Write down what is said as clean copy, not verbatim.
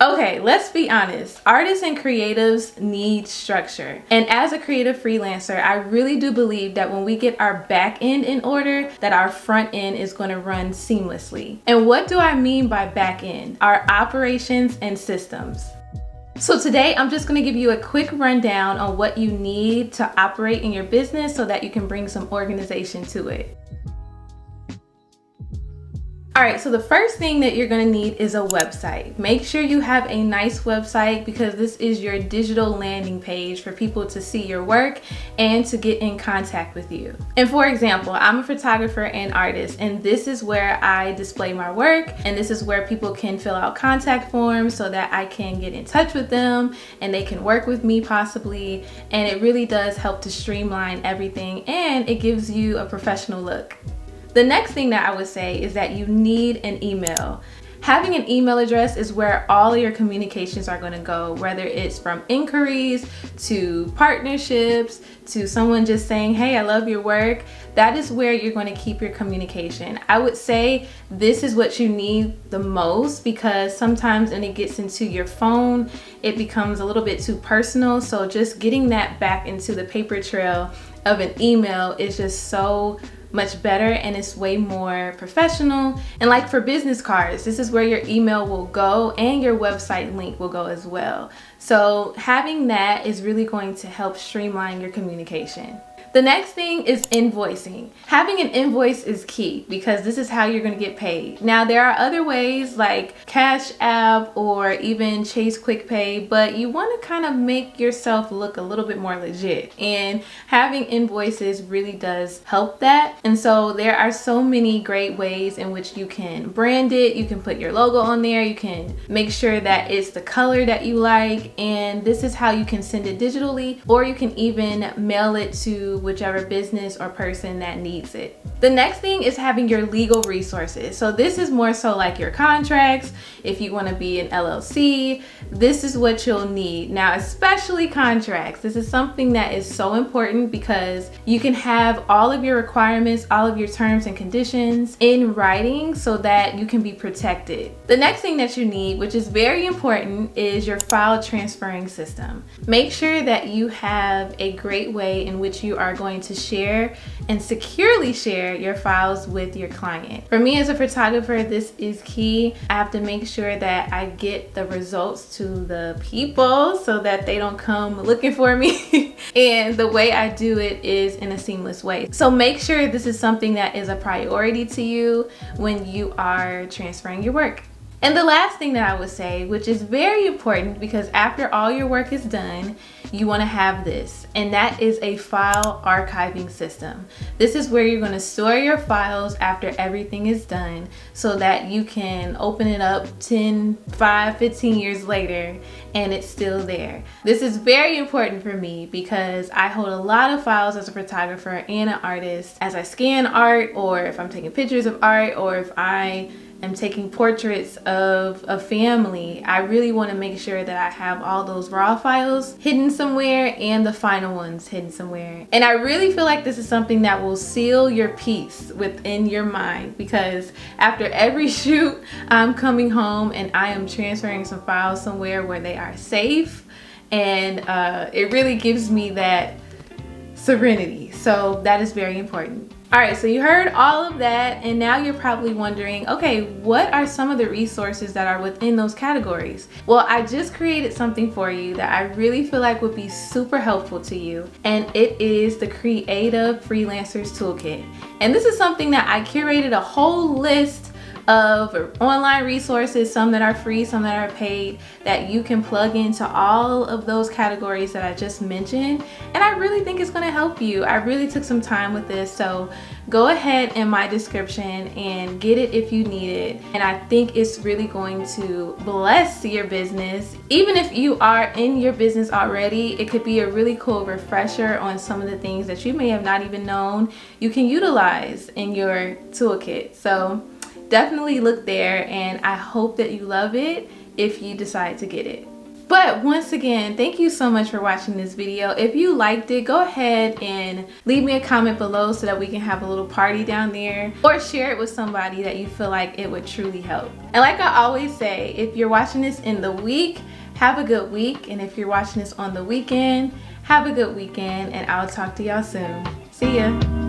Okay, let's be honest. Artists and creatives need structure. And as a creative freelancer, I really do believe that when we get our back end in order, that our front end is going to run seamlessly. And what do I mean by back end? Our operations and systems. So today I'm just going to give you a quick rundown on what you need to operate in your business so that you can bring some organization to it. All right, so the first thing that you're gonna need is a website. Make sure you have a nice website because this is your digital landing page for people to see your work and to get in contact with you. And for example, I'm a photographer and artist, and this is where I display my work, and this is where people can fill out contact forms so that I can get in touch with them and they can work with me possibly. And it really does help to streamline everything, and it gives you a professional look. The next thing that I would say is that you need an email. Having an email address is where all of your communications are going to go, whether it's from inquiries to partnerships to someone just saying, hey, I love your work. That is where you're going to keep your communication. I would say this is what you need the most because sometimes when it gets into your phone, it becomes a little bit too personal. So just getting that back into the paper trail of an email is just so much better, and it's way more professional. And like for business cards, this is where your email will go and your website link will go as well. So having that is really going to help streamline your communication. The next thing is invoicing. Having an invoice is key because this is how you're going to get paid. Now there are other ways like Cash App or even Chase Quick Pay, but you want to kind of make yourself look a little bit more legit, and having invoices really does help that. And so there are so many great ways in which you can brand it. You can put your logo on there, you can make sure that it's the color that you like, and this is how you can send it digitally, or you can even mail it to whichever business or person that needs it. The next thing is having your legal resources. So this is more so like your contracts. If you want to be an LLC, this is what you'll need. Now, especially contracts. This is something that is so important because you can have all of your requirements, all of your terms and conditions in writing so that you can be protected. The next thing that you need, which is very important, is your file transferring system. Make sure that you have a great way in which you are going to share and securely share your files with your client. For me as a photographer, this is key. I have to make sure that I get the results to the people so that they don't come looking for me. And the way I do it is in a seamless way. So make sure this is something that is a priority to you when you are transferring your work. And the last thing that I would say, which is very important because after all your work is done, you want to have this, and that is a file archiving system. This is where you're going to store your files after everything is done so that you can open it up 10, 5, 15 years later and it's still there. This is very important for me because I hold a lot of files as a photographer and an artist as I scan art, or if I'm taking pictures of art, or if I am taking portraits of a family. I really want to make sure that I have all those raw files hidden somewhere and the final ones hidden somewhere. And I really feel like this is something that will seal your peace within your mind, because after every shoot, I'm coming home and I am transferring some files somewhere where they are safe, and it really gives me that serenity. So that is very important. All right, so you heard all of that, and now you're probably wondering, okay, what are some of the resources that are within those categories? Well, I just created something for you that I really feel like would be super helpful to you, and it is the Creative Freelancers Toolkit. And this is something that I curated a whole list of online resources, some that are free, some that are paid, that you can plug into all of those categories that I just mentioned. And I really think it's going to help you. I really took some time with this, so go ahead in my description and get it if you need it. And I think it's really going to bless your business. Even if you are in your business already, it could be a really cool refresher on some of the things that you may have not even known you can utilize in your toolkit. So definitely look there, and I hope that you love it if you decide to get it. But But once again, thank you so much for watching this video. If you liked it, go ahead and leave me a comment below so that we can have a little party down there, or share it with somebody that you feel like it would truly help. And like I always say, if you're watching this in the week, have a good week. And if you're watching this on the weekend, have a good weekend. And I'll talk to y'all soon. See ya.